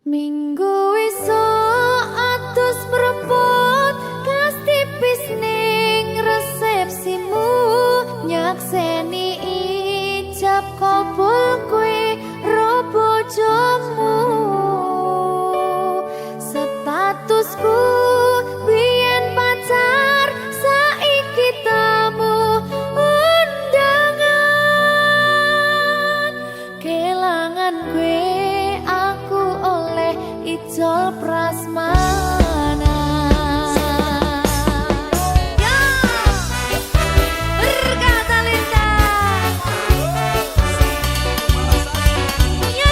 Minggu esuk atus prepot kas tipis ning resepsimu nyakseni ijab kabul kowe ro bojomu statusku biyen pacar saiki tamu undangan kelangan kowe aku oleh ijol prasmana. Ya, berkata Linda. Ya,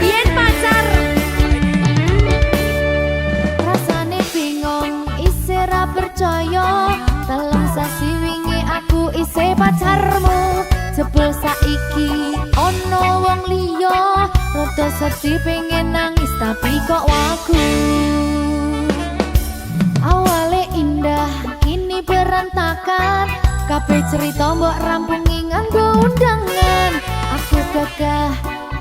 biyen pacar rasane bingung isih ra percaya dalam sasi wingi aku isih pacarmu jebul saiki ono wong liya rada sedih pengen nangis tapi kok wagu awale indah kini berantakan kabeh cerita mbok rampungi nganggo undangan aku gagah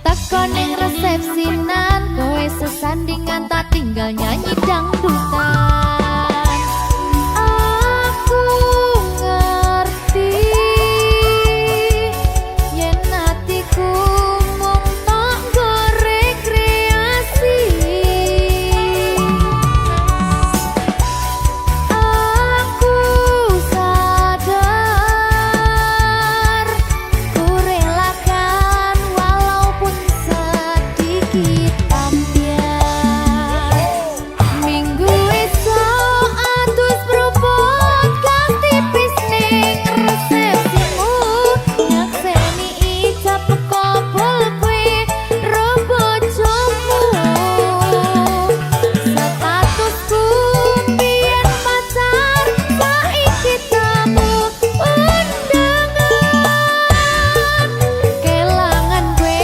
teko ning resepsinan kowe sesandingan tak tinggal nyanyi dangdutan aku ngerti yen atiku mung tok nggo rekreasi aku sadar ku relakan walaupun sedikit ambiar minggu esok atus propot kas tipis ning resepsimu nyakseni ijab kabul kowe ro bojomu statusku biyen pacar saiki tamu undangan kelangan kowe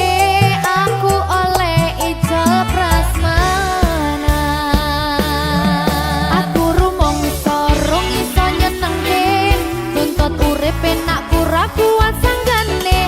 aku oleh ijol prasmana aku rumangsa rong iso nyenengke tuntut urip enak ora kuat sanggane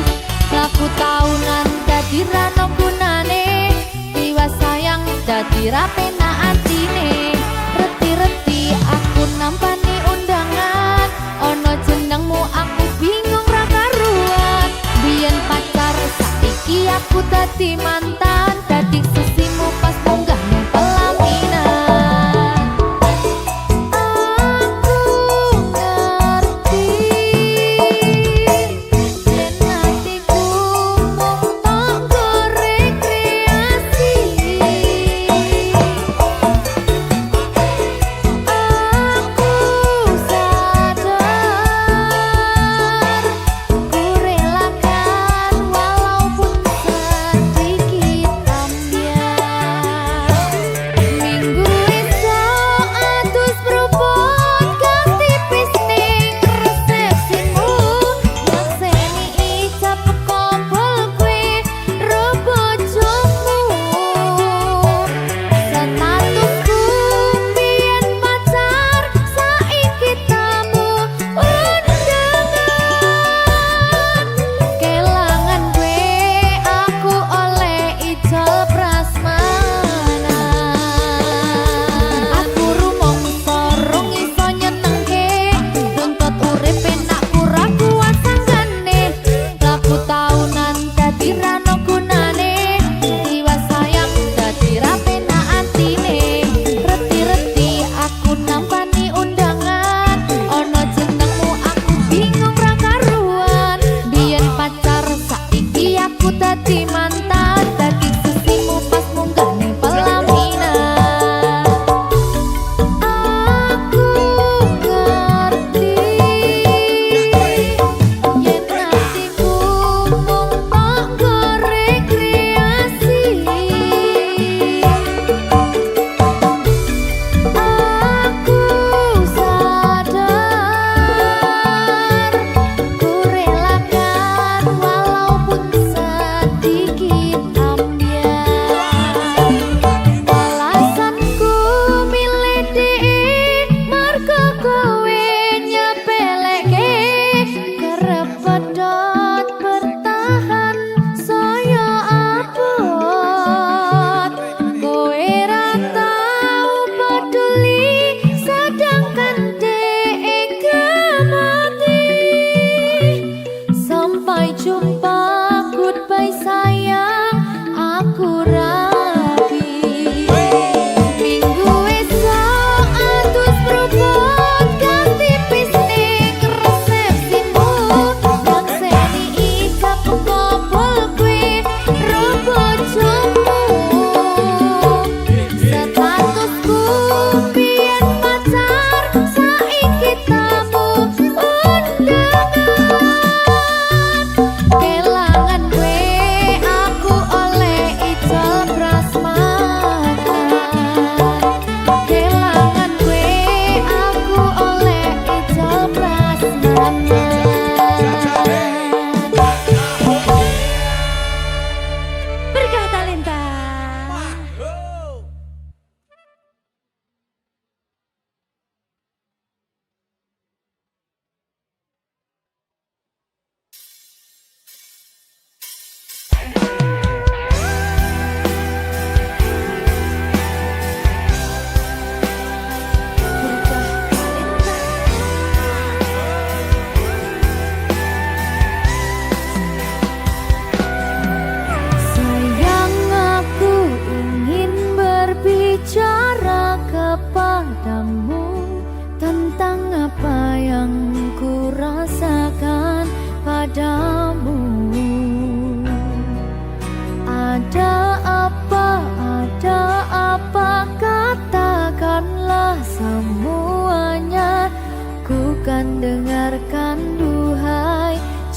aku taunan dadi ra ono gunane tiwas sayang dadi ra penak atine reti-reti aku nampani undangan ono jenengmu aku bingung ra karuan biyen pacar saiki aku dadi mantan dadi sesimu pas munggah ning pelaminan aku ngerti yen atiku mung tok nggo rekreasi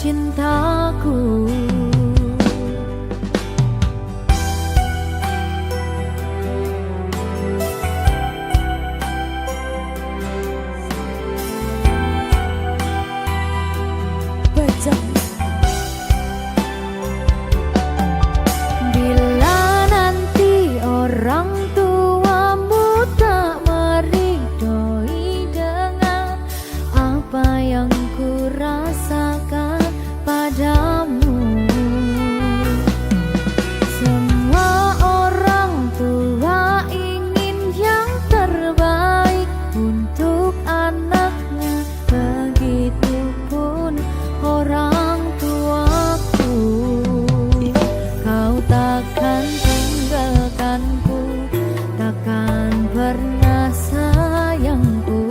cintaku. Bila nanti orang tuamu tak meridhoi dengan apa yang ku rasakan padamu. Semua orang tua ingin yang terbaik untuk anaknya, begitupun orang tuaku. Kau takkan tinggalkanku, takkan pernah sayangku.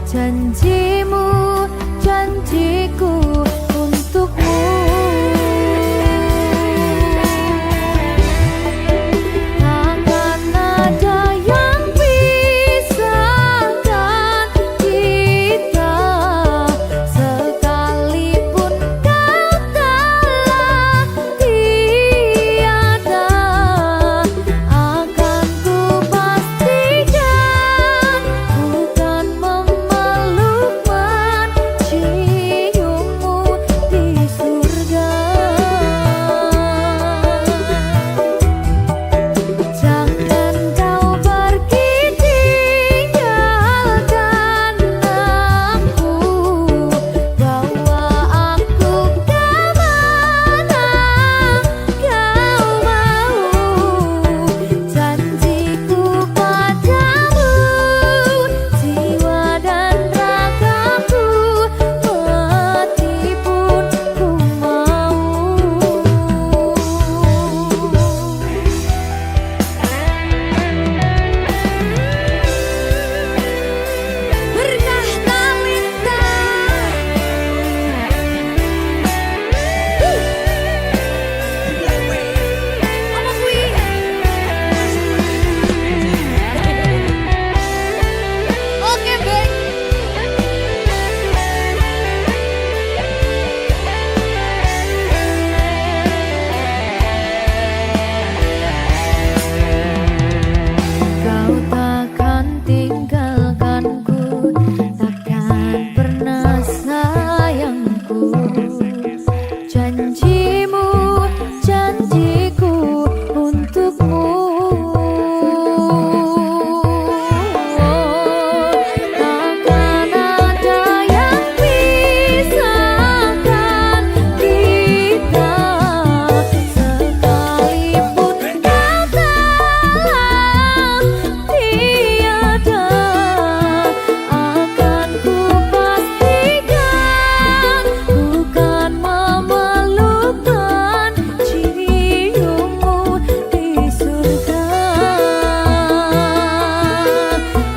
Janjimu, janjiku untukmu. Takkan ada yang pisahkan kita, sekalipun kau telah tiada. Akan ku pastikan bukan memeluk menciummu di surga. Jangan kau pergi tinggalkan aku, bawa aku kemana kau mau. Janjiku padamu, jiwa dan ragaku, mati pun ku mau. Berkah Talita. Apa kuwi? Oke, baik. Kau takkan tinggalkanku, takkan pernah sayangku. Janjimu, janjiku untukmu. Takkan ada yang pisahkan kita, sekalipun kau telah tiada. Akan ku pastikan bukan memeluk menciummu di surga.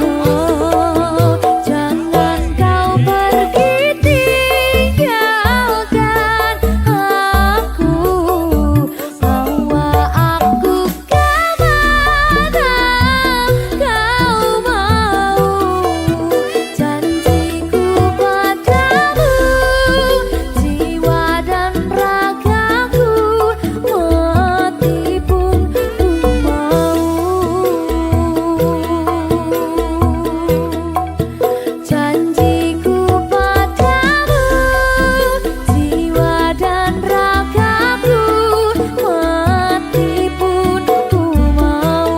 Oh, jangan kau pergi tinggalkan aku, bawa aku kemana kau mau. Janjiku padamu, jiwa dan ragaku, mati pun ku mau. Janjiku padamu, jiwa dan ragaku, mati pun ku mau.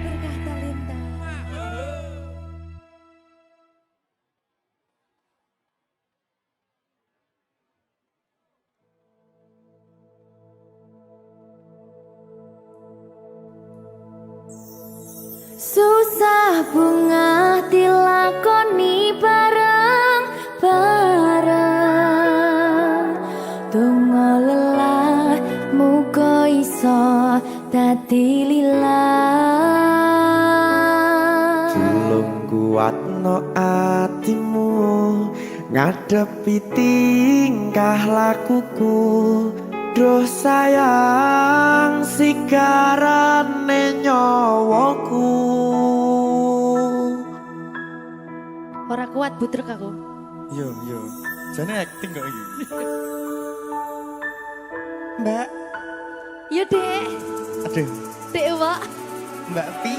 Berkah Talita. Susah bunga dilakoni bareng-bareng, donga lelah muga iso dadi lillah. Tulung kuatno atimu ngadepi tingkah lakuku. Duh sayang sigarane nyawaku. butrek aku. Yo yo. Jane acting kok iki. Mbak. Yo, Dek. Aduh, Dek, Wak. Mbak Pi.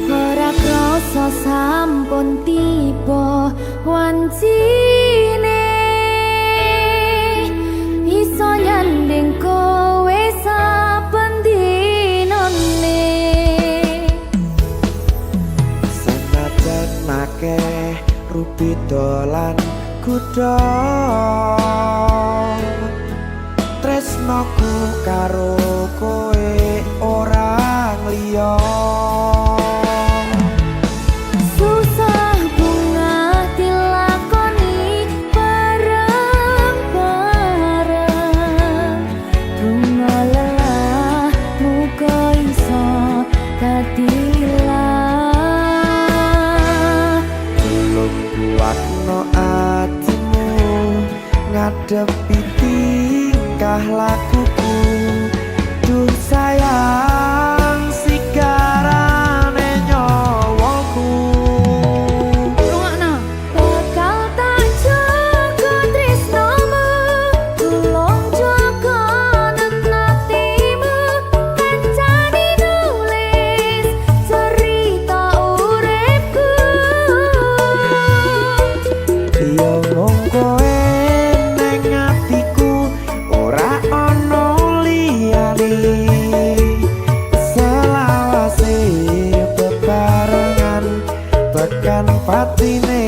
Ora krasa sampun tiba wancine iso nyanding kowe saben dinane. Senajan akeh rupi dolan kuda tresnoku karo kowe orang liya. Susah bunga dilakoni bareng-bareng. Bunga lelah muga iso dadi ilang. Belum kuatno atimu ngadepi tingkah lakuku. Duh sayang sigarane nyawaku. Rungokno. Bakal tak jaga tresnomu, tulung jaga nenatimu. Kancane nulis cerita uripku. Yo mung kowe neng atiku ora ono liyane. Selawase bebarengan tekan patine.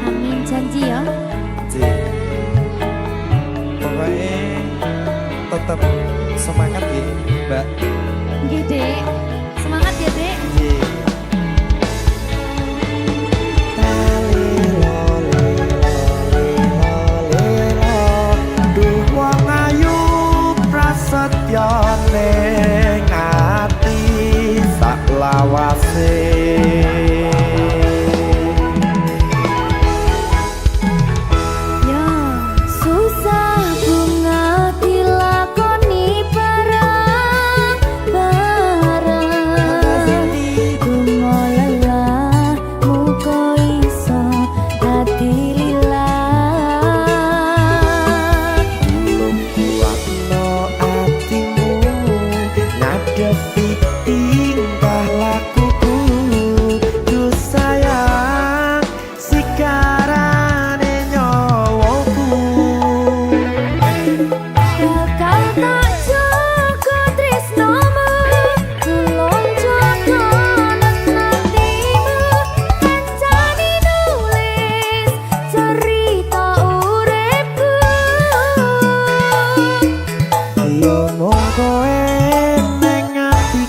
Amin janji ya. Pokoknya tetap semangat ya, Mbak. Nggih, Dek. Semangat ya, Dek. Iya. Duh wong ayu prasetyo ning ati sak lawase. Ya, susah bunga dilakoni bareng-bareng. Bunga lelah muga iso dadi lilang. Belum kuatno atimu ngadepi tingkah lakuku. Duh sayang sigarane nyawaku. Bakal tak jaga tresnomu, tulung jaga nenatimu. Kancane nulis cerita uripku. Yo mung kowe neng atiku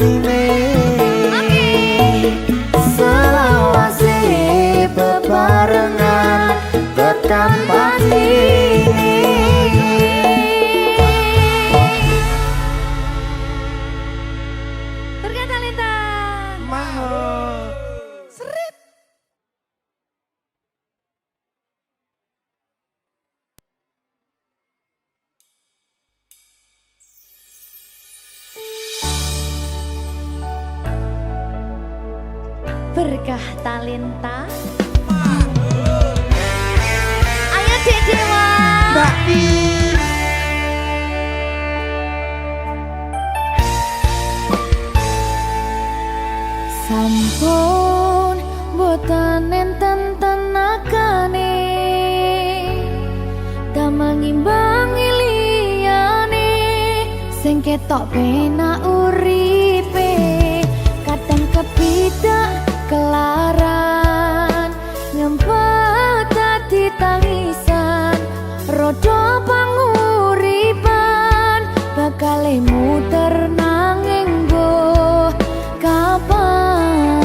atine selawase bebarengan tekan patine. Turga Talenta. Mahal. Seret. Berkah Talenta. Ayo Dek Dewa. Mbak Pi. Sampun boten enten tenagane damel ngimbangi liyane sing ketok penak uripe kadang kepidak kelaran ngempet dadi tangisan rodo panguripan bakal muter nanging mbok kapan.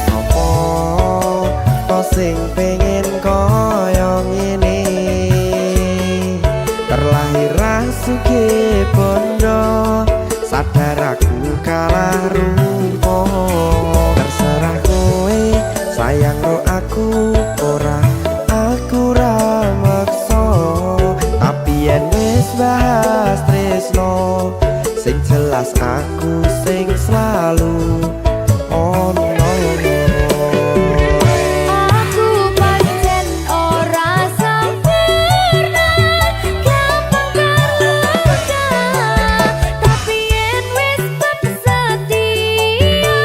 Sopo to sing pengen koyo ngene terlahir sugih bondo sadar aku kalah rupa terserah kowe sayang ro aku ora aku ra maksa tapi yen wis bahas tresno sing jelas aku sing selalu ono. Aku pancen ora sempurna gampang terluka tapi yen wis setia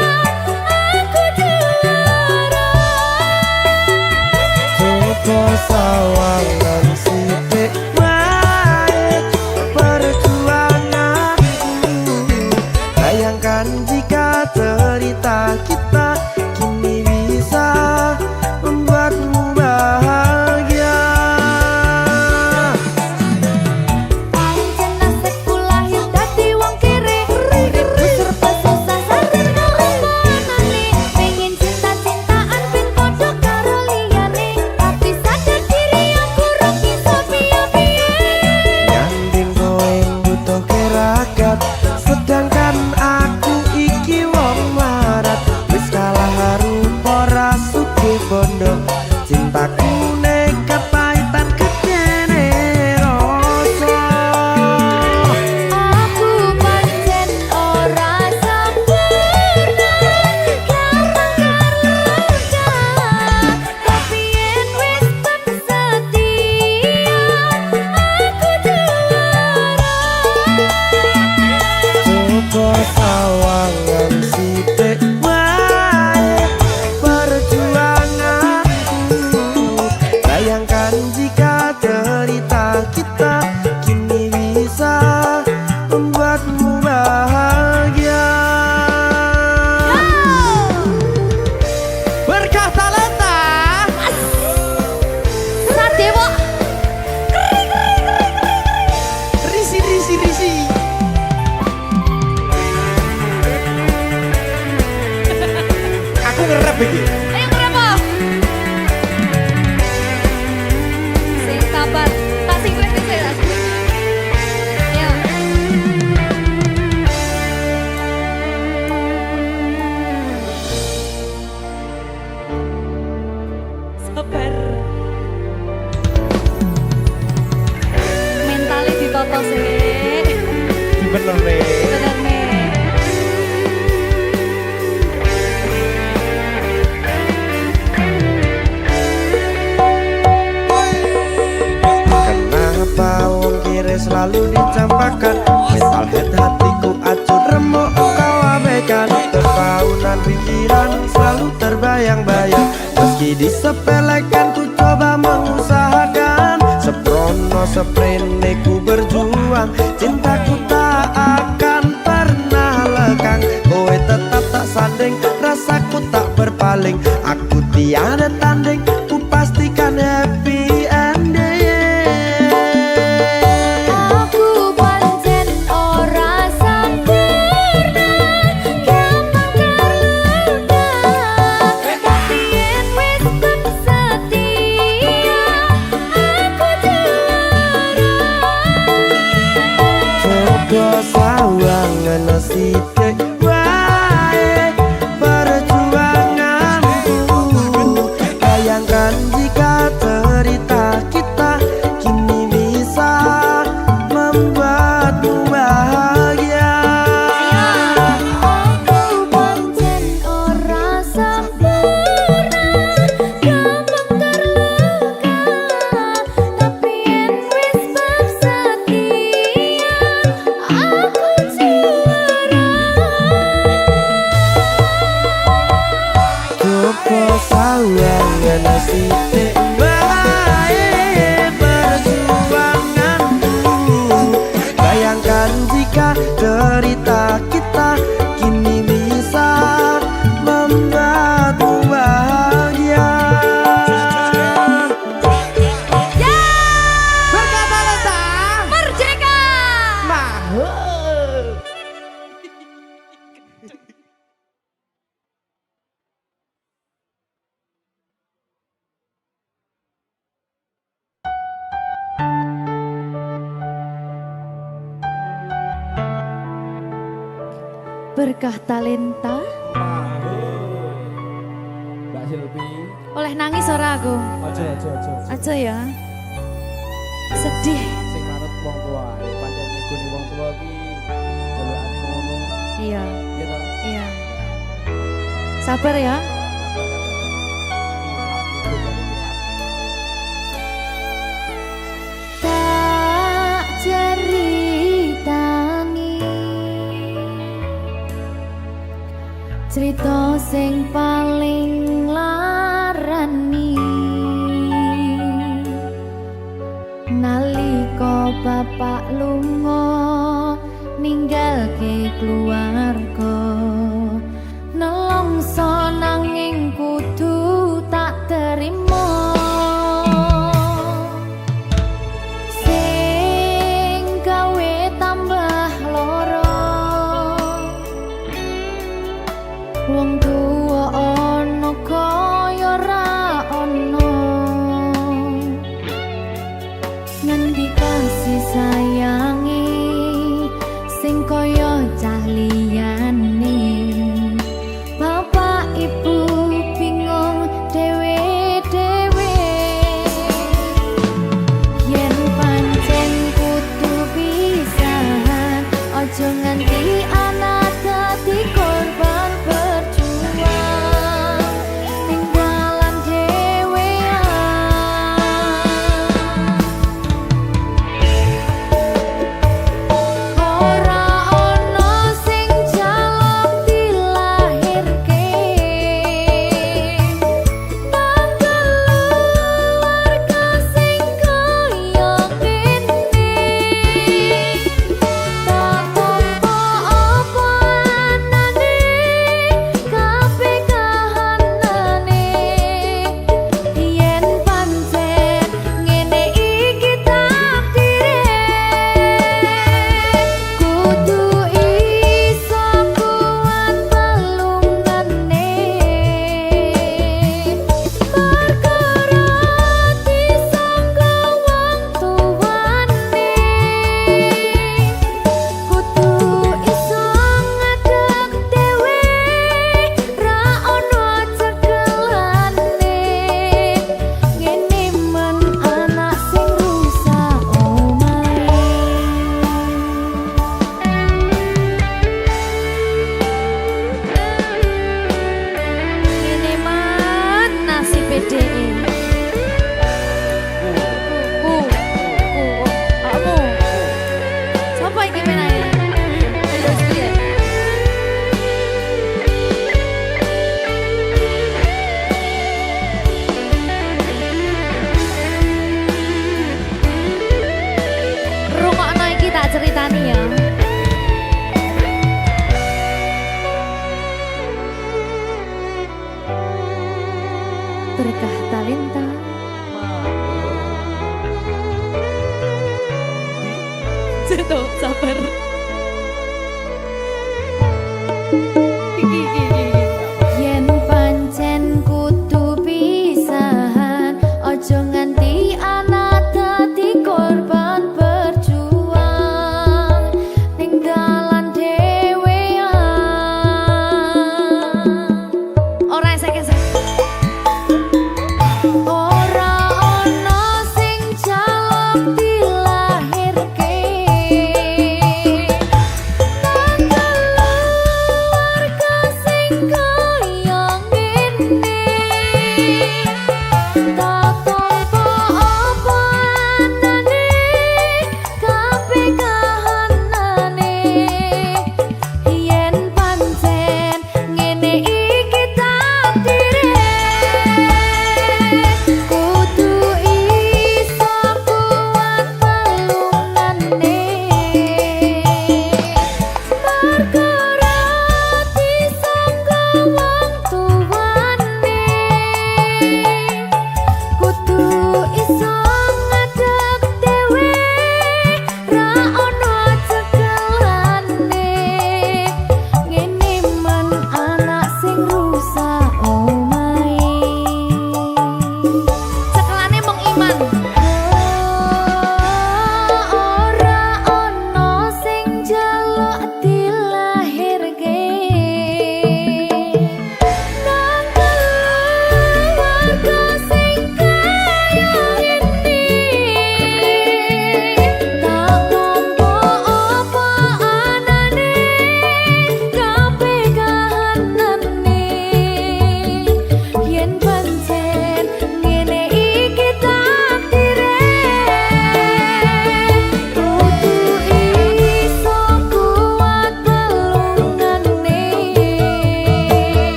aku juara. Coba sawangan sithik wae perjuanganku. Bayangkan jika cerita kita kini bisa membuatmu bahagia. Pancen nasibku lahir dadi wong kere uripku serba susah sadar keomponane pengen cinta-cintaan ben padha karo liyane tapi sadar diri aku ora bisa piye-piye. Nyanding kowe butuh keragat sedangkan aku iki wong marat wis kalah harupa ra sugih bondo cintaku nekat pahitan kedene rasa. Aku pancen ora sempurna gampang terluka tapi yen wis setia aku juara. Coba sawangan sithik wae perjuanganku. Bayangkan jika cerita kita kini bisa membuatmu bahagia. Berkah Talenta. Sadewo Risi risi risi. Aku ngerep iki. ayo kenapa? Sing sabar, tak sing kuwi sing tak sing. Ya. Sabar. Mentale ditoto sih. Bener nih. Bener nih. Kenapa wong kiri selalu dicampakkan metalhead hatiku acur remuk kau abaikan tertaunan pikiran selalu terbayang-bayang meski disepelekan ku coba mengusahakan seprono seprene ku berjuang cintaku tak akan pernah lekang kowe tetap tak sanding rasaku tak berpaling aku tiada tanding ku pastikan happy ending. kok sawangan sithik bae perjuanganku. Bayangkan jika cerita kita kini bisa membuatmu bahagia. Ya, Berkata Lenta. merdeka. Mahal. Berkah talenta. Mbak Silvi. Oleh nangis ora aku? Aja. Aja ya. Sedih. Sing manut wong tua. Pancen ngikuni wong tua ki jelekane ngono. Iya, Ya ta. iya. Sabar ya. Tak ceritani cerita sing paling larani nalika bapak lunga ninggalke keluarga nelongso nanging kudu tak terima sing gawe tambah loro wong tuwa ana kaya ra ana ngendi kasih sayangi sing kaya cah liyane bapak ibu bingung dewe-dewe yen pancen kudu pisahan aja nganti anak dadi korban berjuang ning dalan ora ana sing jaluk dilahirke keluarga sing kaya kene tak tampa apa anane kabeh kahanane yen pancen ngene iki takdire kudu iso kuat balungane perkara disangka wong tuwane kudu iso ngadeg dhewe ra ono cekelane ngene men anak sing rusak omahe ngene men nasib dhewe kamu siapa iki menane terus piye rungokno iki tak ceritani ya berkah talenta Ceto, sabar. Yen pancen kudu pisahan, ojo nganti anak dadi korban berjuang ning dalan dhewean. Ora esek-esek. Ora ono sing jaluk dilahirke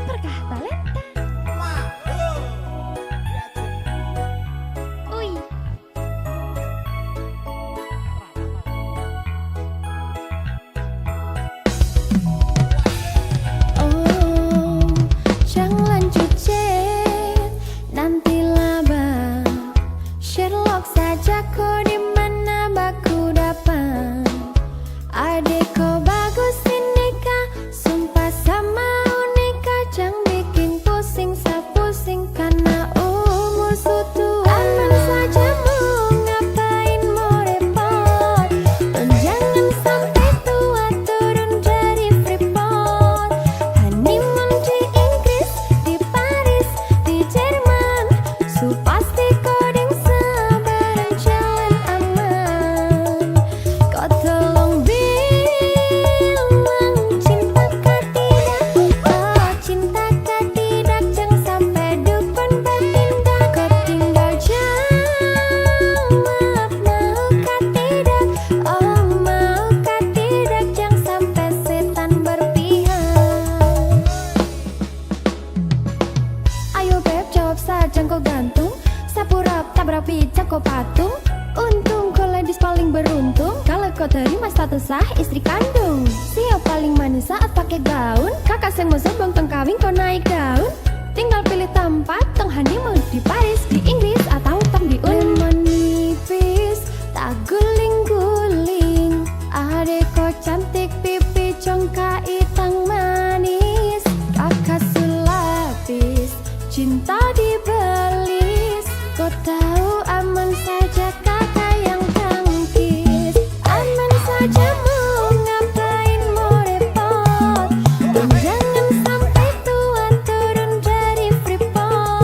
Berkah talenta. Ui. Oh, jangan cuci nanti laba. Sherlock saja kau di mana baku dapat. Adekku bagus inika, sumpah sama unika, jangan bikin pusing sapusing karena musuh tuh. Aman saja mau ngapain mau repot, dan jangan sampai tua turun dari Freeport. Honeymoon di Inggris, di Paris, di Jerman, su pasti coding sabaran jalan aman. Kau tolong bilang cintakah tidak, oh cintakah tidak, jangan sampai dukun bertindak. Kau tinggal jawab maukah tidak, oh maukah tidak, jangan sampai setan berpihak. Ayo beb jawab saja kau gantung, sapu rap tabrak pijak kau patung. Untung kau ladies paling beruntung, kalau kau terima status sah istri kandung. Siap paling manis saat pakai gaun, kakak seng mau sebelum tong kawin kau naik daun. Tinggal pilih tempat, tong honeymoon di Paris, di Inggris, atau tong di Lemon nipis, tak guling-guling. Adek kau cantik pipi congka itang manis, kakak sulapis, cinta dibelis. Kau tahu aman saja kakak yang tangkis. Aman saja mau ngapain mau repot, dan jangan sampai tua turun dari Freeport.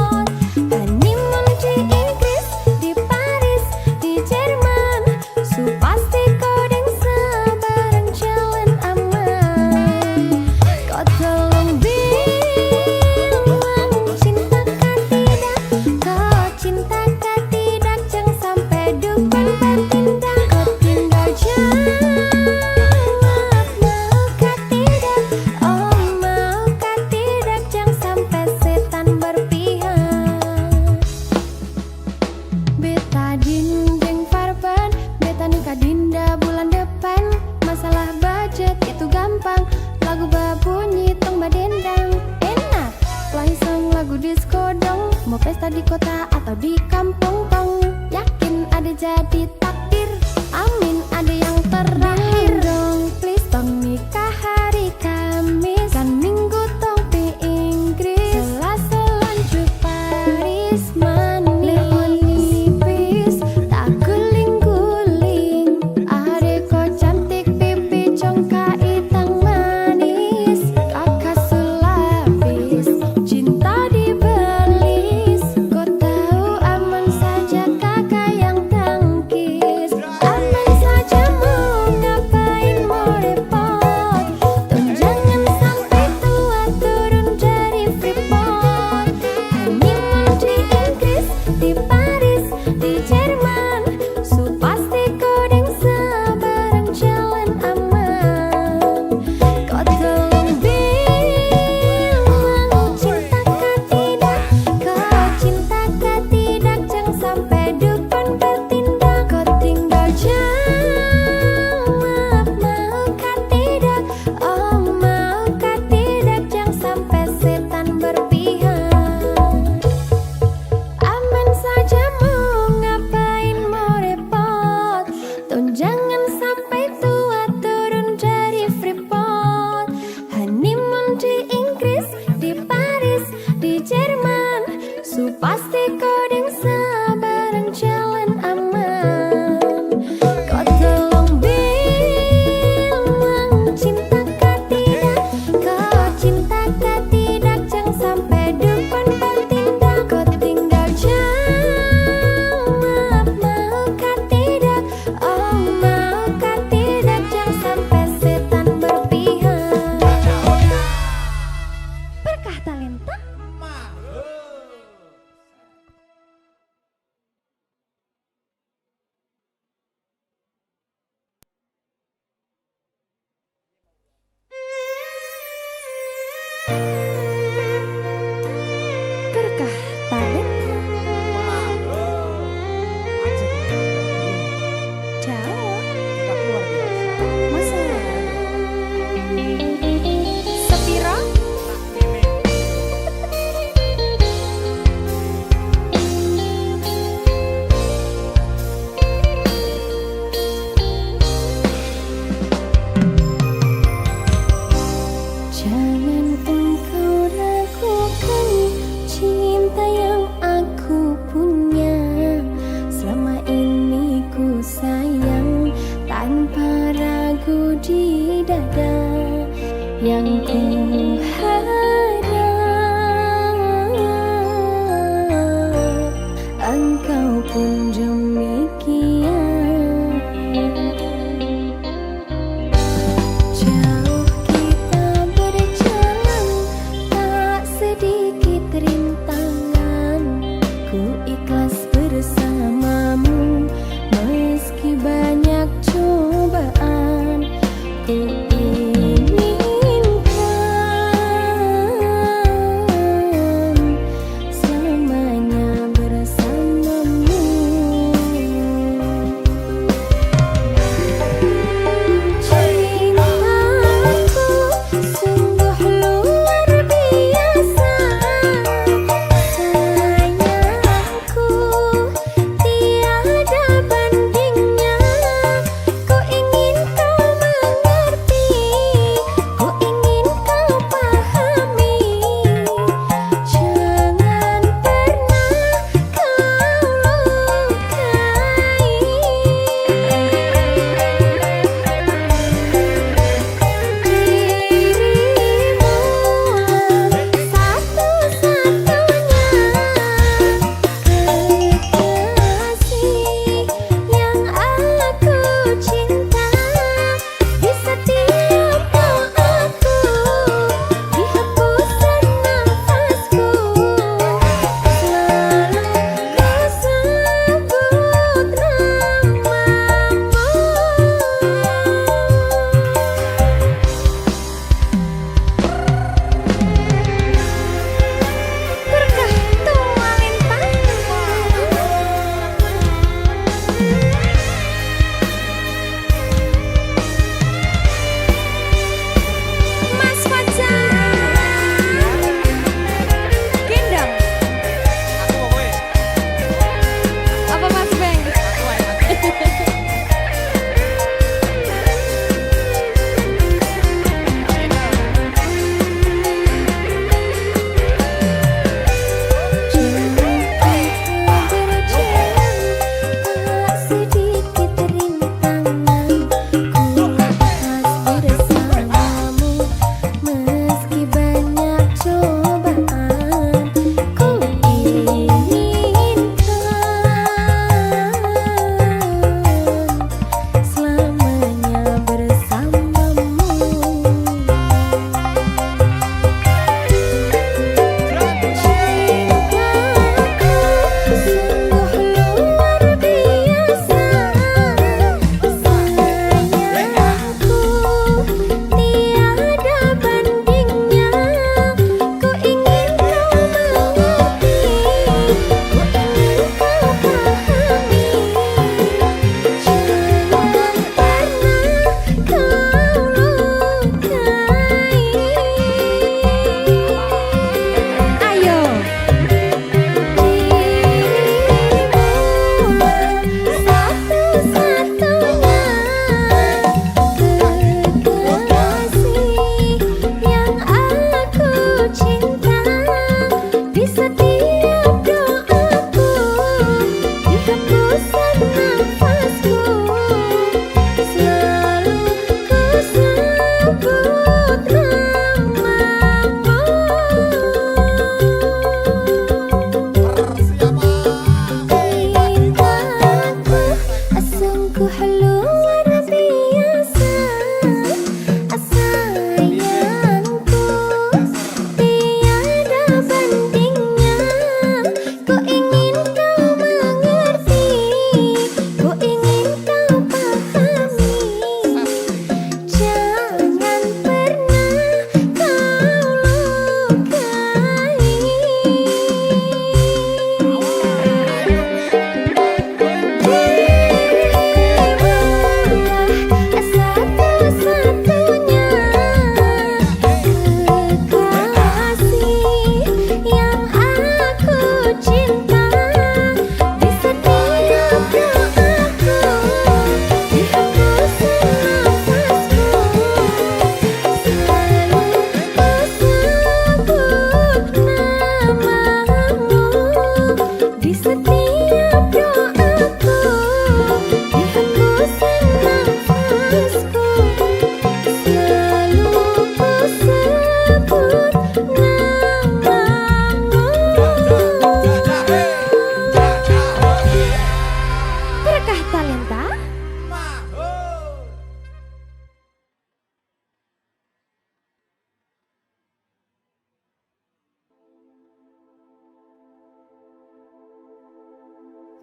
Berkah pamit jauh Kita luar biasa. masa sepiro jangan engkau ragukan cinta yang aku punya. Selama ini ku sayang tanpa ragu di dada. Yang ku harap engkau pun demikian. Jauh kita berjalan, tak sedikit rintangan. Ku ikhlas bersamamu, meski banyak cobaan. Ku inginkan selamanya bersamamu.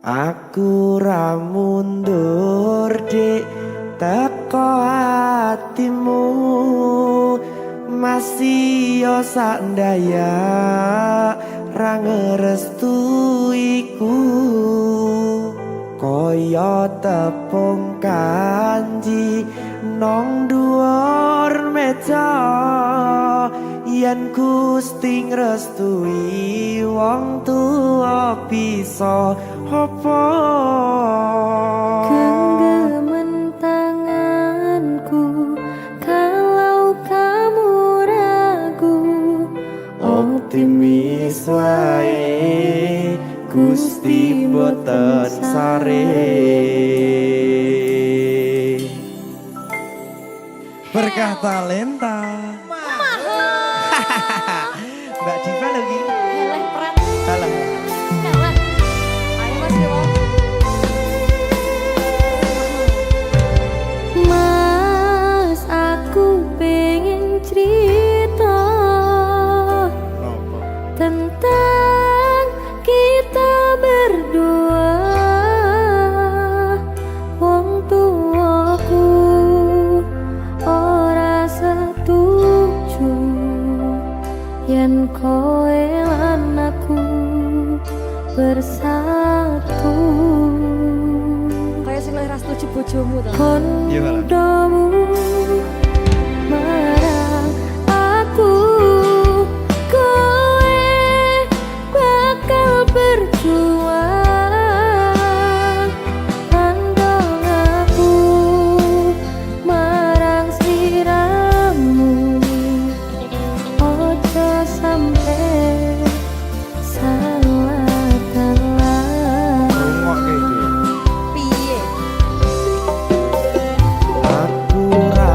Aku ra mundur dik teko hatimu, masih yo sak ndaya ra ngrestuiku. Kaya tepung kanji nong dhuwur meja, yen Gusti ngrestui wong tuwa bisa apa. Genggaman tanganku kalau kamu ragu. Optimis wae Gusti boten sare. Berkah talenta Mbak Diva lagi. Heleh pret. Halo. Heleh. Ayo Mas Dewa. Mas, aku pengen cerita tentang kita berdua. Wong tuaku ora setuju yen koe lan aku bersatu. Kayak sing ora setuju bojomu to. Kondomu marang aku, koe bakal berjuang. Andong aku marang sliramu, ojo sampe salah dalan. Piye? Aku ra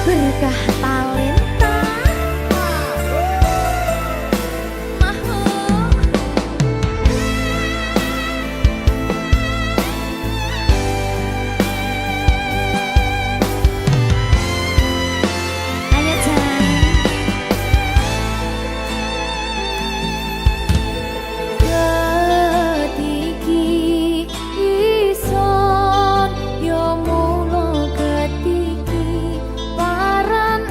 berkah talenta. Maho. Ayo Jan. Ketiki ison yo mulo ketiki paran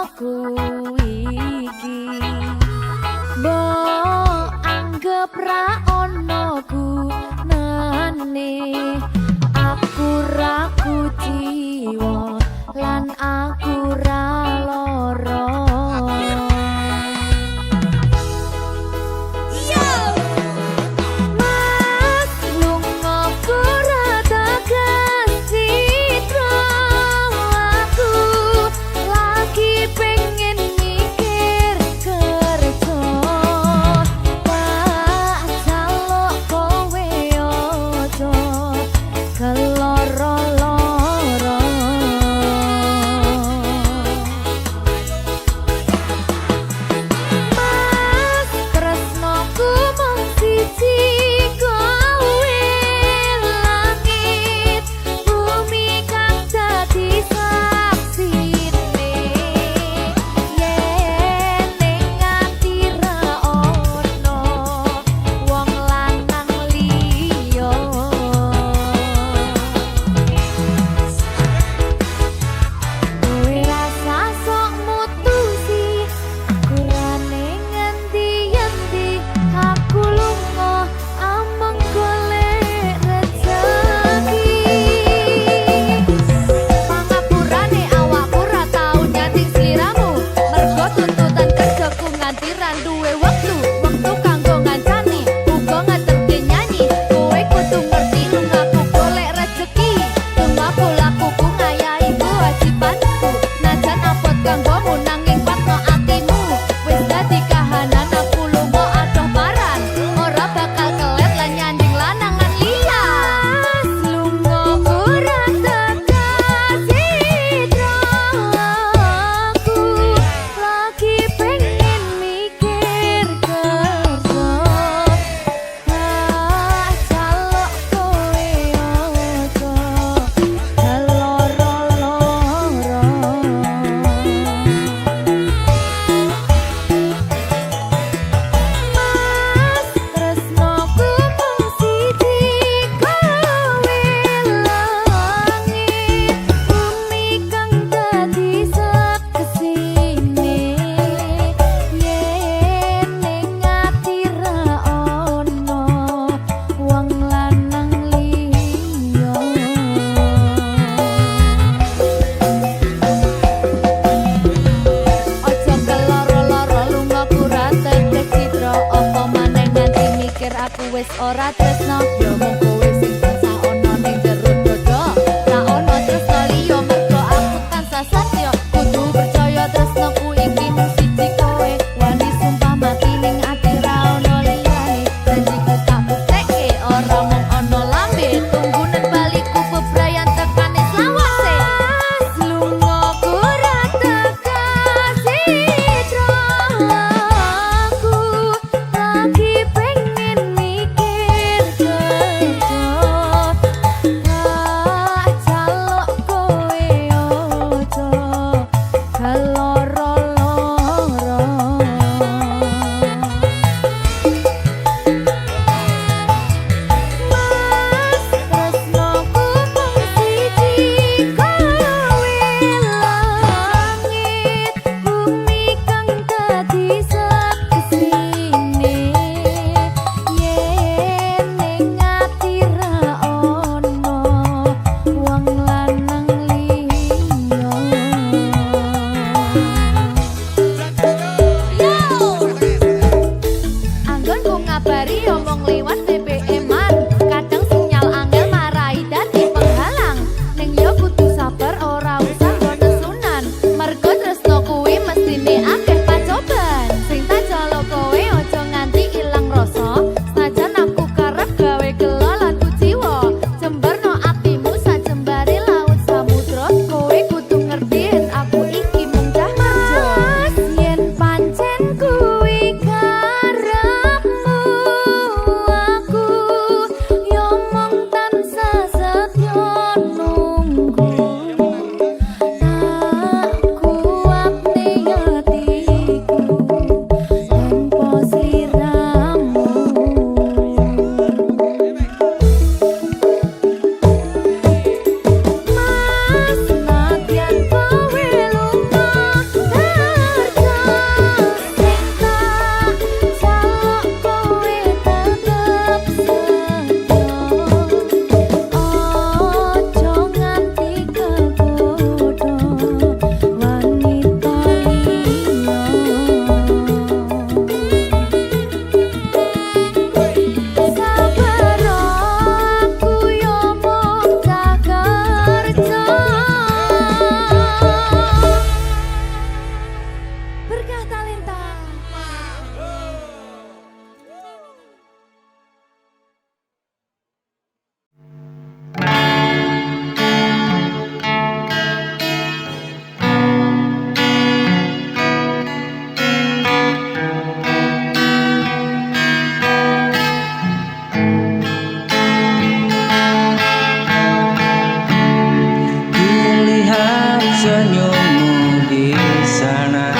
aku iki mbok anggap ra ono gunane aku ra kuciwa lan aku ra lara wis ora tresno yo mung kowe sing tansah ono ning jero dodo ra ono tresno liya mergo aku tansah satya kudu percaya tresnoku iki mung siji kowe wani sumpah mati ning ati ra ono liyane janjiku tak buktekke ora mung ono lambe tunggunen baliku bebrayan tekane selawase lunga ora tekasi aku lagi pengen mikir Berkah Talenta. Kulihat senyummu di sana,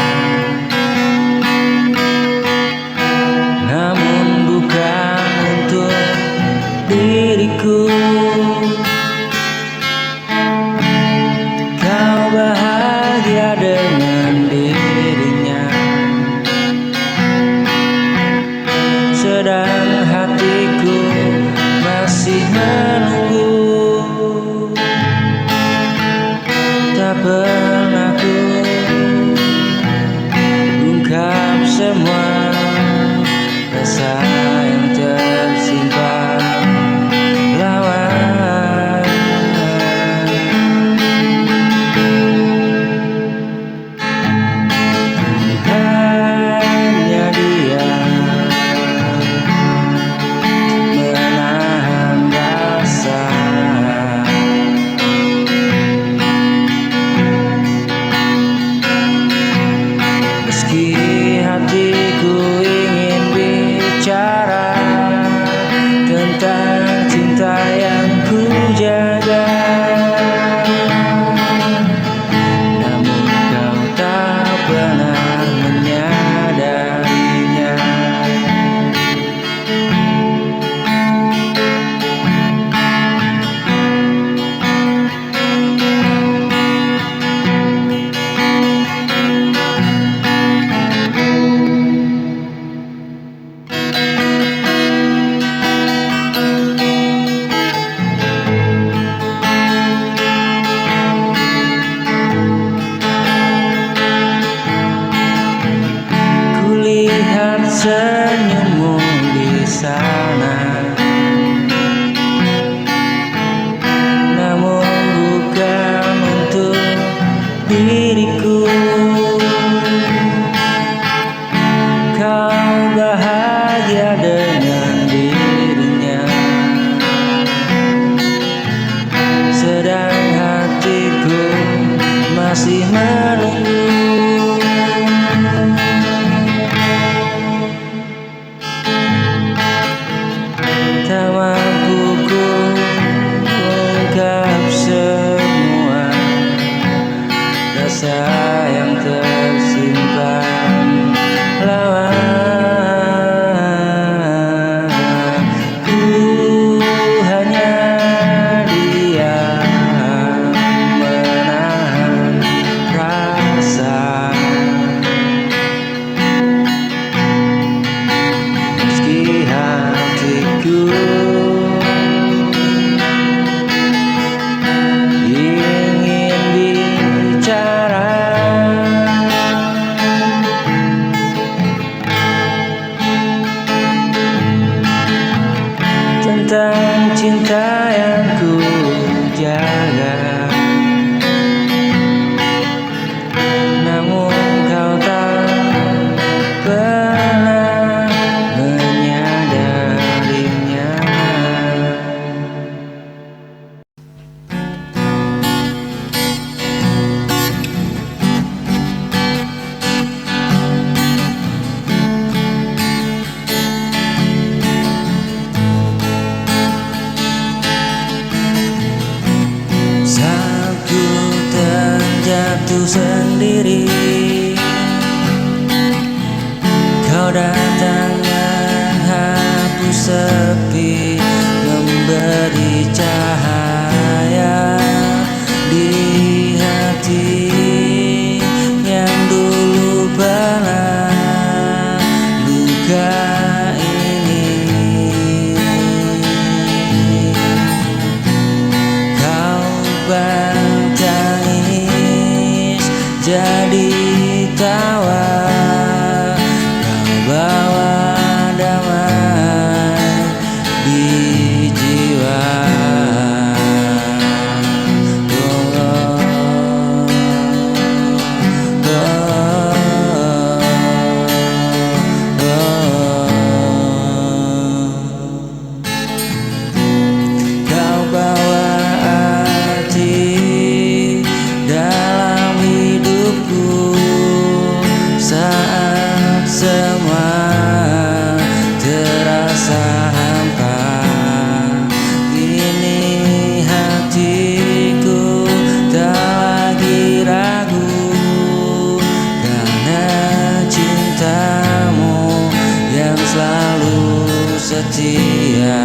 setia,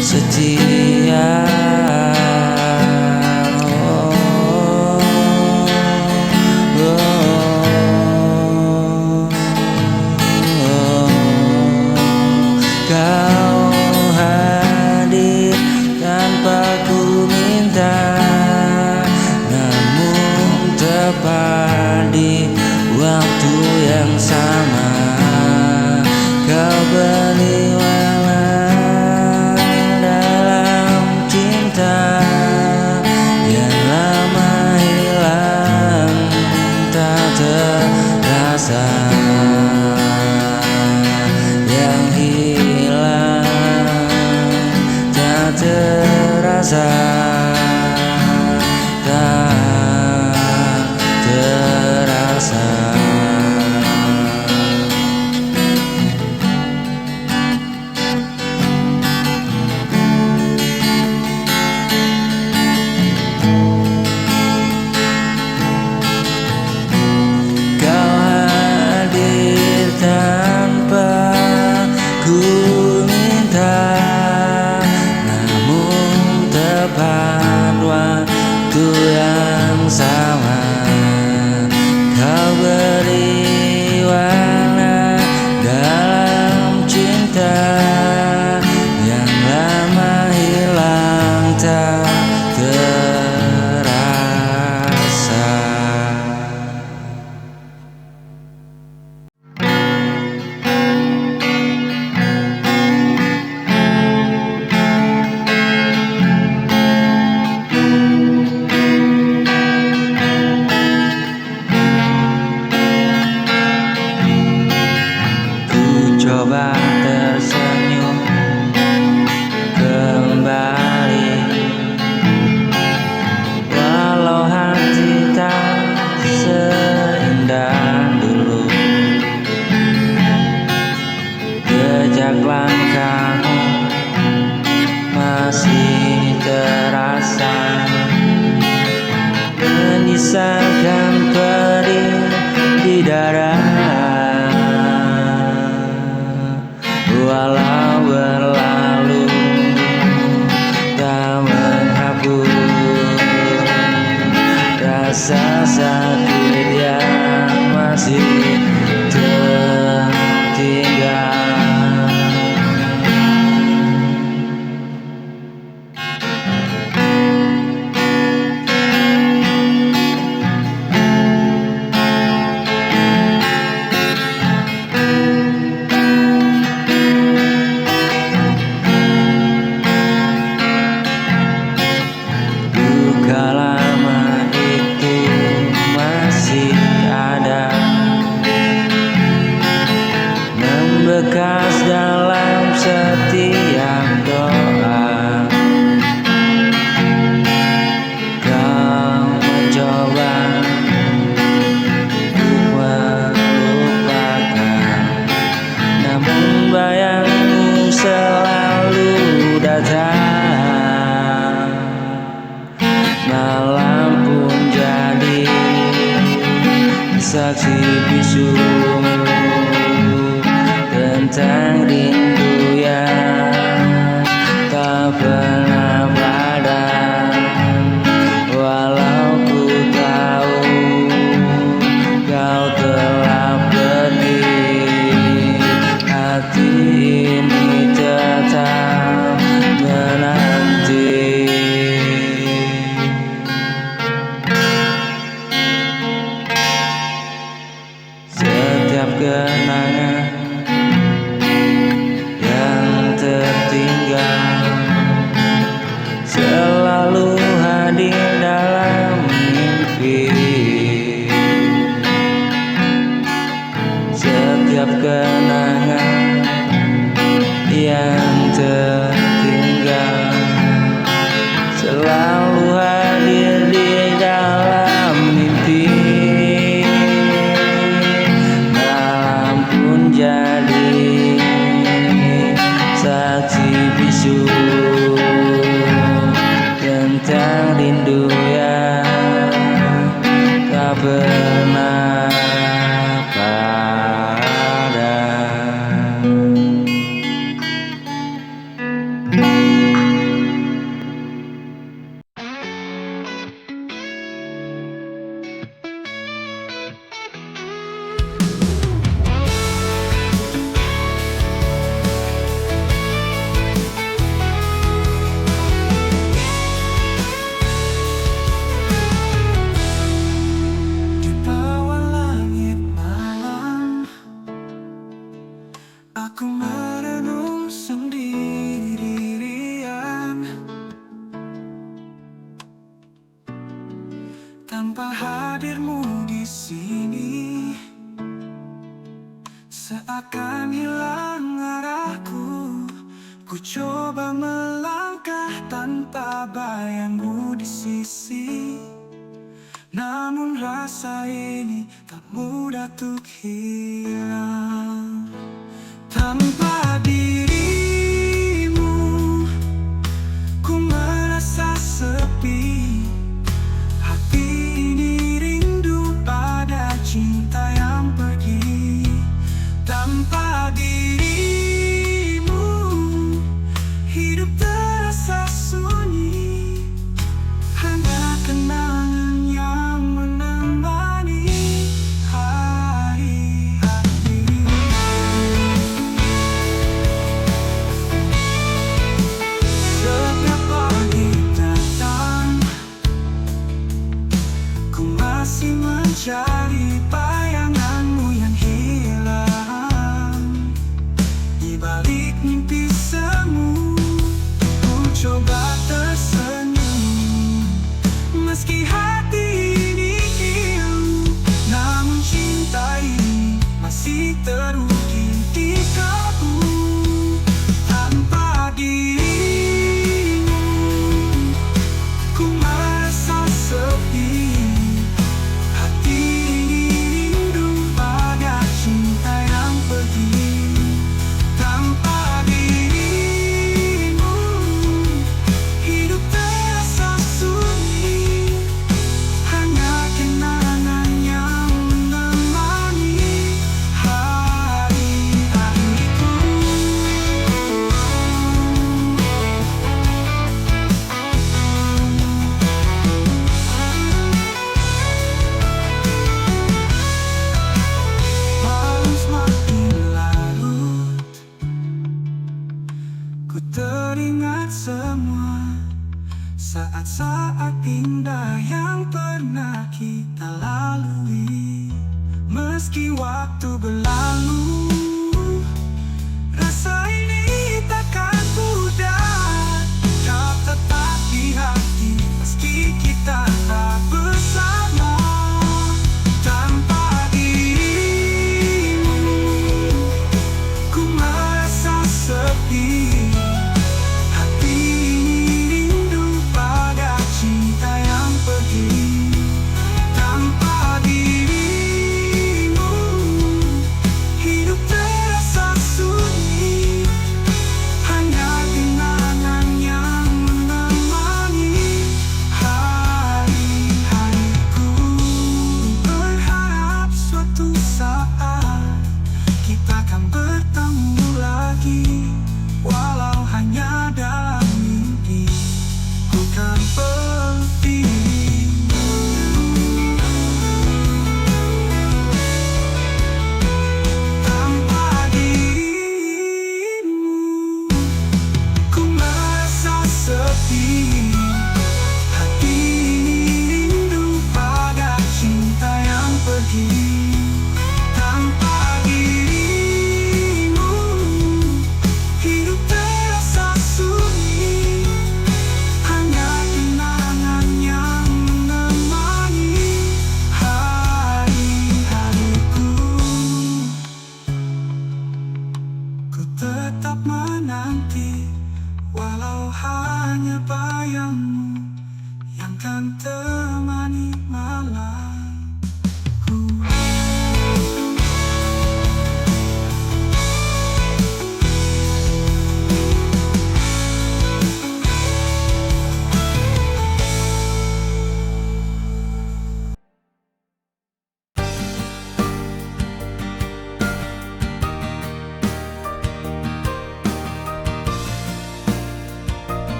setia. Kau hadir tanpa ku minta, namun tepat di waktu yang sama. Kau beri warna dalam cinta yang lama hilang tak terasa, yang hilang tak terasa, tak terasa. Kau hadir tanpa ku minta, namun tepat waktu yang sama. Kau beri warna dalam cinta yang lama hilang tak terasa. Ku coba tersenyum kembali, walau hati tak seindah dulu. Jejak langkahmu masih terasa, menyisakan pedih di dada. Walau berlalu tak menghapus rasa sakit yang masih tertinggal. Duka lama itu masih ada, membekas dalam setiap doa. Kau mencoba untuk melupakan, namun bayangmu selalu datang. Malam pun jadi saksi bisu tentang rindu yang tak pernah padam. Walau ku tahu kau telah pergi, hati ini tetap menanti. Setiap kenangan yang tertinggal selalu hadir dalam mimpi. Setiap kenangan yang tertinggal selalu hadir di dalam mimpi. Malam pun jadi saksi bisu tentang rindu yang tak pernah padam. sayangmu di sisi. Namun rasa ini tak mudah untuk hilang. Tanpa dirimu ku merasa sepi. Hati ini rindu pada cinta yang pergi. Tanpa dirimu hidup terasa sunyi. Hanya kenangan yang menemani hari-hari. Setiap pagi datang, ku masih mencari bayanganmu yang hilang. Di balik mimpi semu, ku coba tersenyum. Meski hati ini hiu, namun cinta ini masih terukir di kalbu. Tanpa dirimu ku merasa sepi. Hati ini rindu pada cinta yang pergi. Tanpa dirimu hidup terasa sunyi. Hanya kenangan yang menemani hari-hariku. Malam semakin larut, ku teringat semua saat-saat indah yang pernah kita lalui. Meski waktu berlalu, rasa ini takkan pudar. Kau tetap di hati meski kita tak bersama. Tanpa dirimu ku merasa sepi. Hati ini rindu pada cinta yang pergi. Tanpa dirimu hidup terasa sunyi. Hanya kenangan yang menemani hari-hariku. Berharap suatu saat kita akan bertemu lagi. Walau hanya dalam mimpi, ku kan berpilu. Tanpa dirimu ku merasa sepi. Hati ini rindu pada cinta yang pergi. Tanpa dirimu hidup terasa sunyi. Hanya kenangan yang menemani hari-hariku. Ku tetap menanti, walau hanya bayangmu yang kan temani malamku.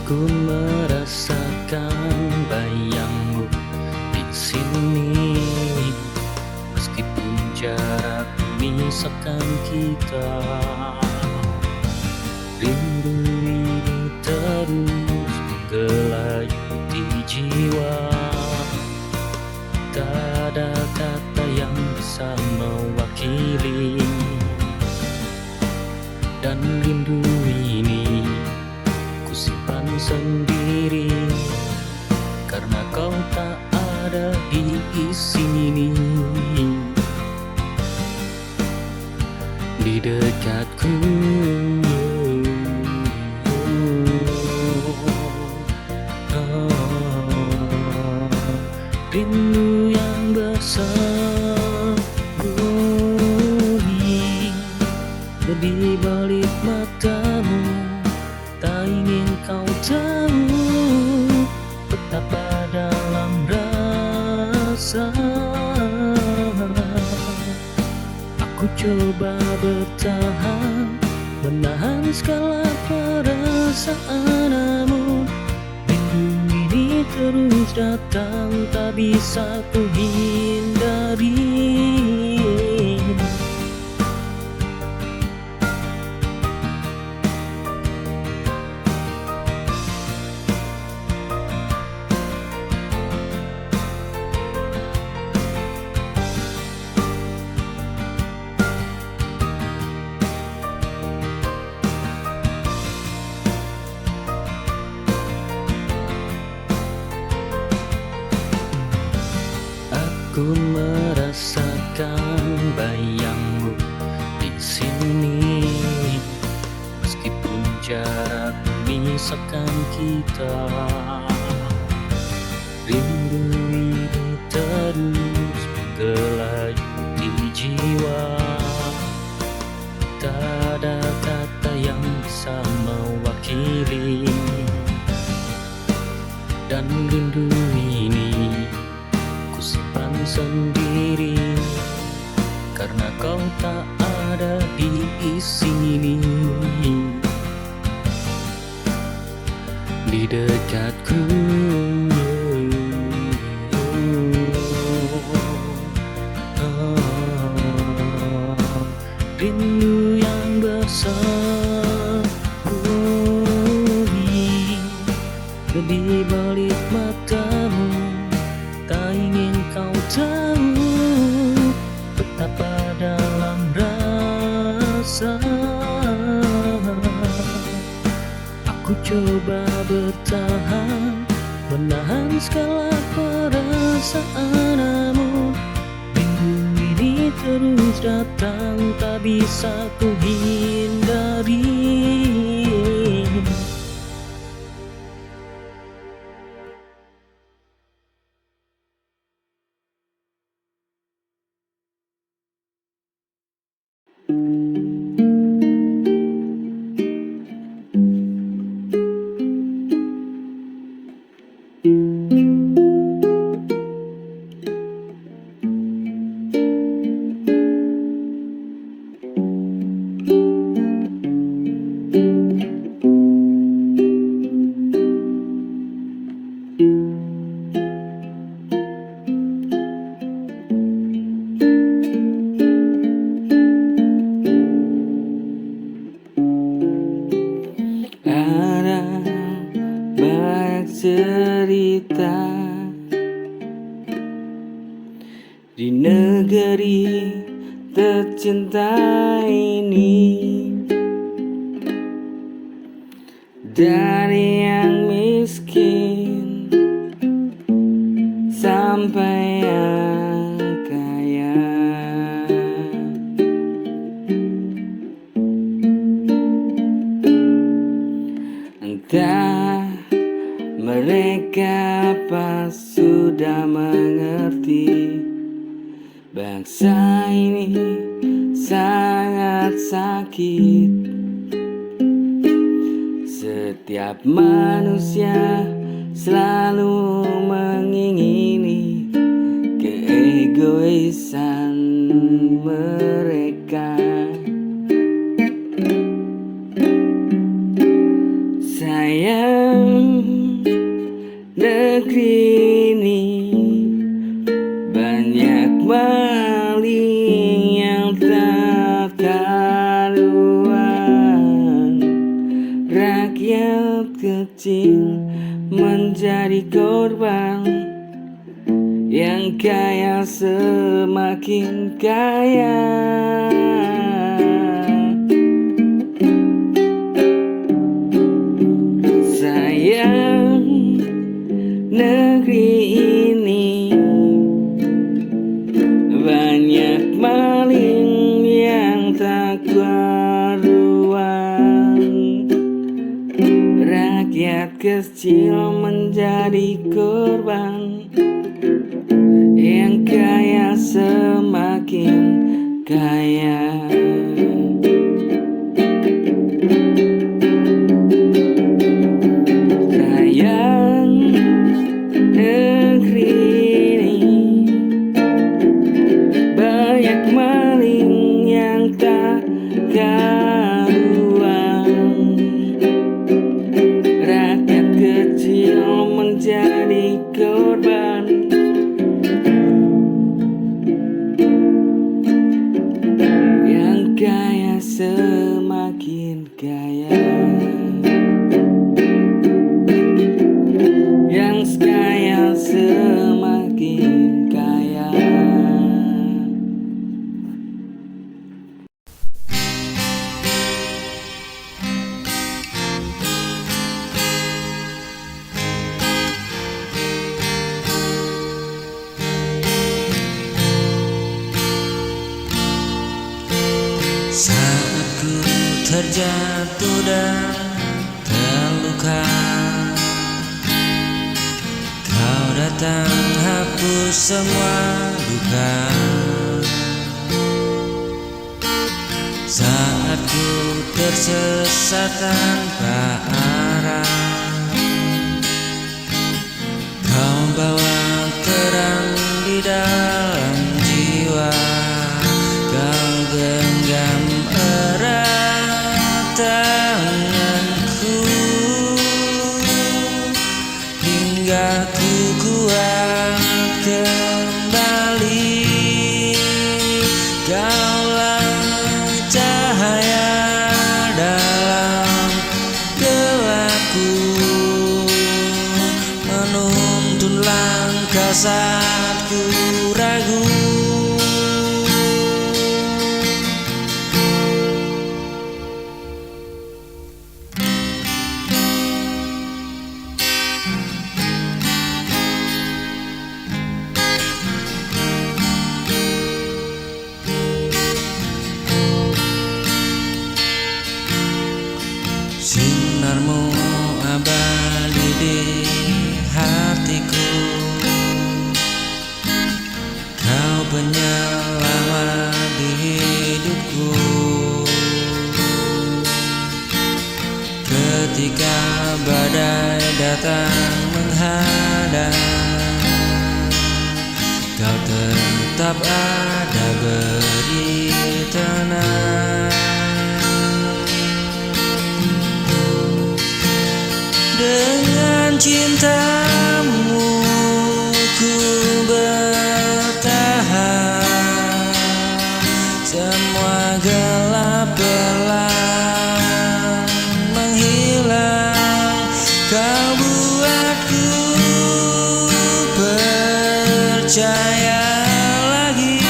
Ku merasakan bayangmu di sini, meskipun jarak memisahkan kita. Rindu ini terus menggelayuti jiwa. Tak ada kata yang bisa mewakili. Dan rindu ini sendiri karena kau tak ada di sini. Di dekatku, rindu yang bersembunyi di balik matamu. Tak ingin kau tahu betapa dalam rasa. Aku coba bertahan, menahan segala perasaan, namun rindu ini terus datang, tak bisa ku hindari. Aku merasakan bayangmu di sini, meskipun jarak memisahkan kita. Rindu ini terus menggelayut di jiwa. Tak ada kata yang bisa mewakili, dan rindu ini simpan sendiri karena kau tak ada di sini. Di dekatku, rindu yang bersembunyi di balik matamu. Tak ingin kau tahu betapa dalam rasa. Aku coba bertahan, menahan segala perasaan, namun rindu ini terus datang, tak bisa ku hindari. Cerita di negeri tercinta ini, dari yang miskin sampai yang kaya. Entah mereka apa sudah mengerti, bangsa ini sangat sakit. Setiap manusia selalu mengingini keegoisan mereka. Sayang, negeri ini banyak maling yang tak karuan. Rakyat kecil menjadi korban, yang kaya semakin kaya. Sayang, ini banyak maling yang tak karuan. Rakyat kecil menjadi korban, yang kaya semakin kaya. Sayang negeri ini banyak maling yang tak karuan. Rakyat kecil menjadi korban, yang kaya semakin kaya. Yang kaya semakin kaya. Saat ku terjatuh dan terluka, Kau datang hapus semua duka. Saat ku tersesat tanpa arah, Kau bawa terang di dalam jiwa. Kau genggam erat tanganku hingga ku kuat kembali. Kaulah cahaya dalam gelapku, menuntun langkah saat ku ragu. Sinarmu abadi di hatiku, Kau penyelamat di hidupku. Ketika badai datang menghadang, Kau tetap ada beri tenang. Dengan cintamu ku bertahan, semua gelap perlahan menghilang. Kau buatku percaya lagi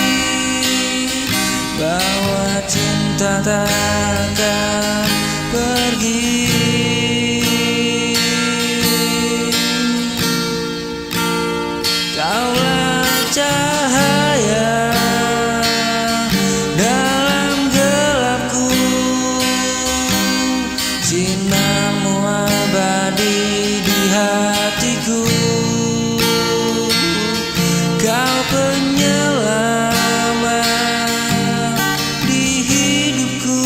bahwa cinta takkan pergi. Kaulah cahaya dalam gelapku, sinarmu abadi di hatiku. Kau penyelamat di hidupku.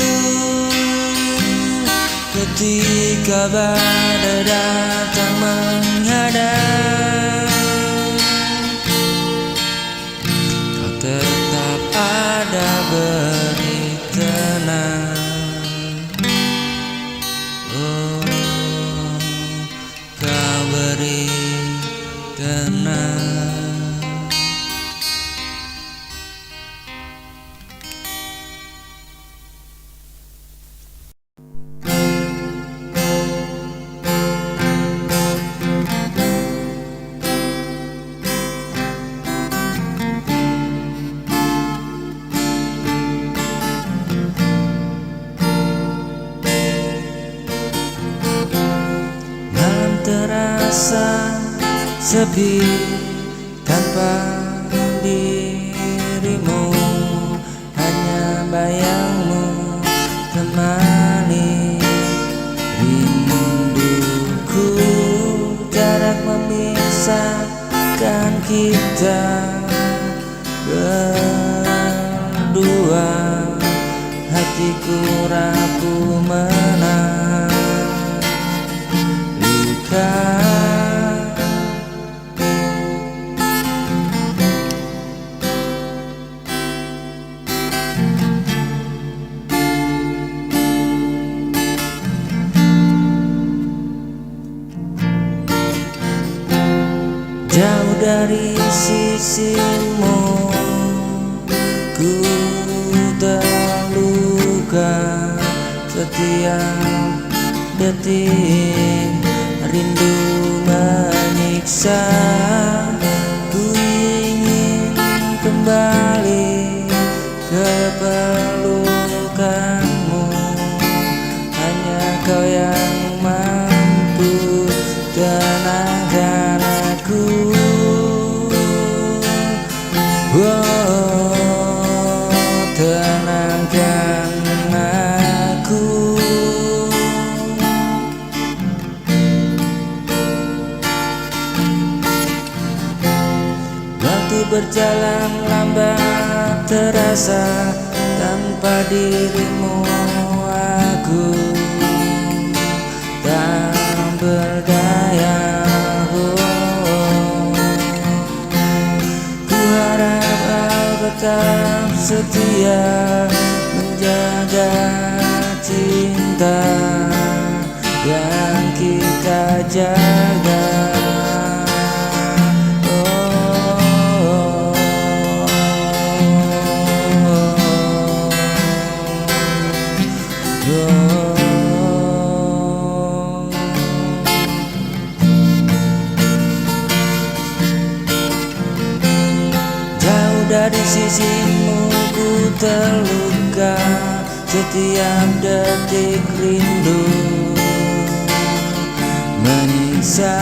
Ketika badai datang menghadang, tetap ada beri tenang. Oh, Kau beri tenang. sepi tanpa dirimu, hanya bayangmu temani rinduku. Jarak memisahkan kita berdua, hatiku rapuh menahan luka. Jauh dari sisimu ku terluka, setiap detik rindu menyiksa. Ku ingin kembali ke pelukanmu, hanya kau yang mampu tenangkan aku. Oh, tenangkan aku. Waktu berjalan lambat terasa, tanpa dirimu aku tak berdaya. Ku harap kau tetap setia menjaga cinta yang kita jaga. Jauh dari sisimu ku terluka, setiap detik rindu menyiksa.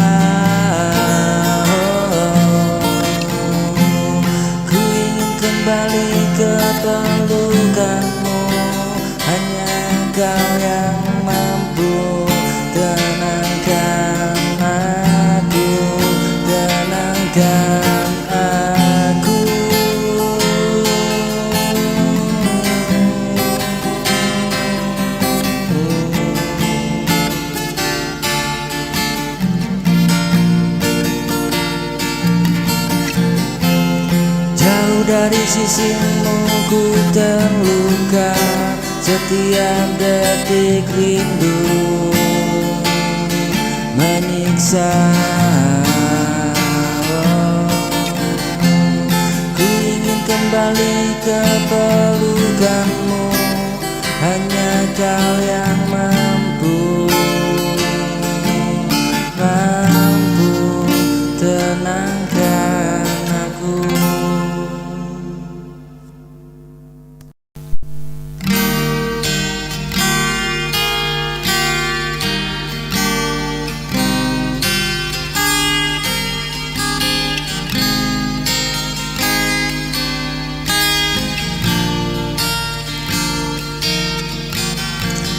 Ku ingin kembali ke pelukanmu, hanya kau yang mampu tenangkan aku, tenangkan aku. Jauh dari sisimu ku terluka, setiap detik rindu menyiksa. Ku ingin kembali ke pelukanmu, hanya kau yang mampu tenangkan aku.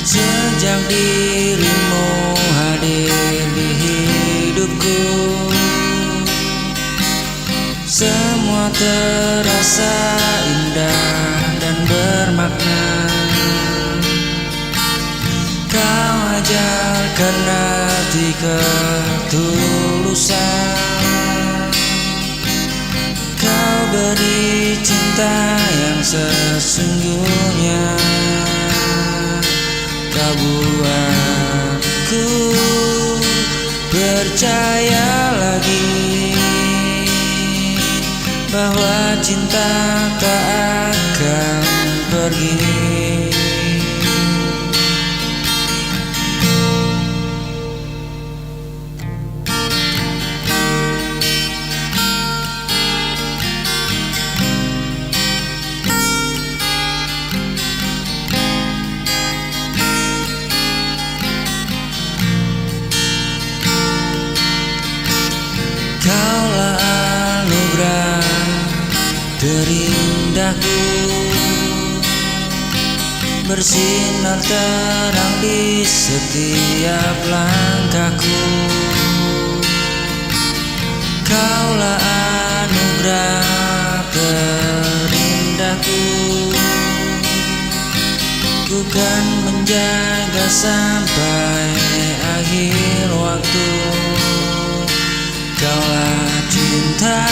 Sejak dirimu hadir di hidupku, semua terasa indah dan bermakna. Kau ajarkan arti ketulusan, kau beri cinta yang sesungguhnya. Kau buatku percaya lagi bahwa cinta tak akan pergi. Kau terindahku, bersinar terang di setiap langkahku. Kaulah anugerah terindahku, ku kan menjaga sampai akhir waktu. Kaulah cinta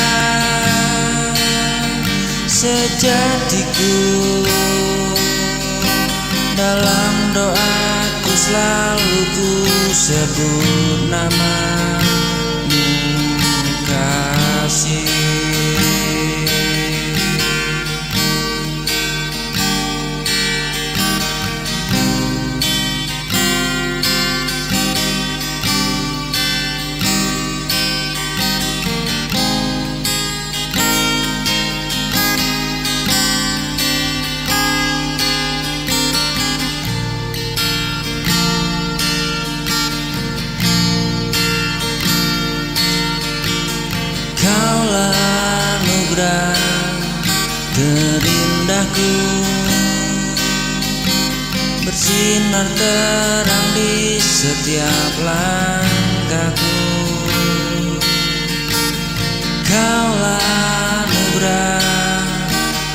sejatiku, dalam doaku selalu ku sebut namamu kasih. Kaulah anugerah terindahku, bersinar terang di setiap langkahku. Kaulah anugerah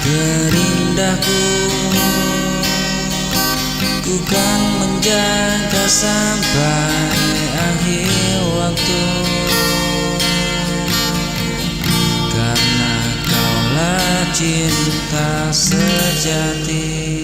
terindahku, ku kan menjaga sampai akhir waktu. Cinta sejati.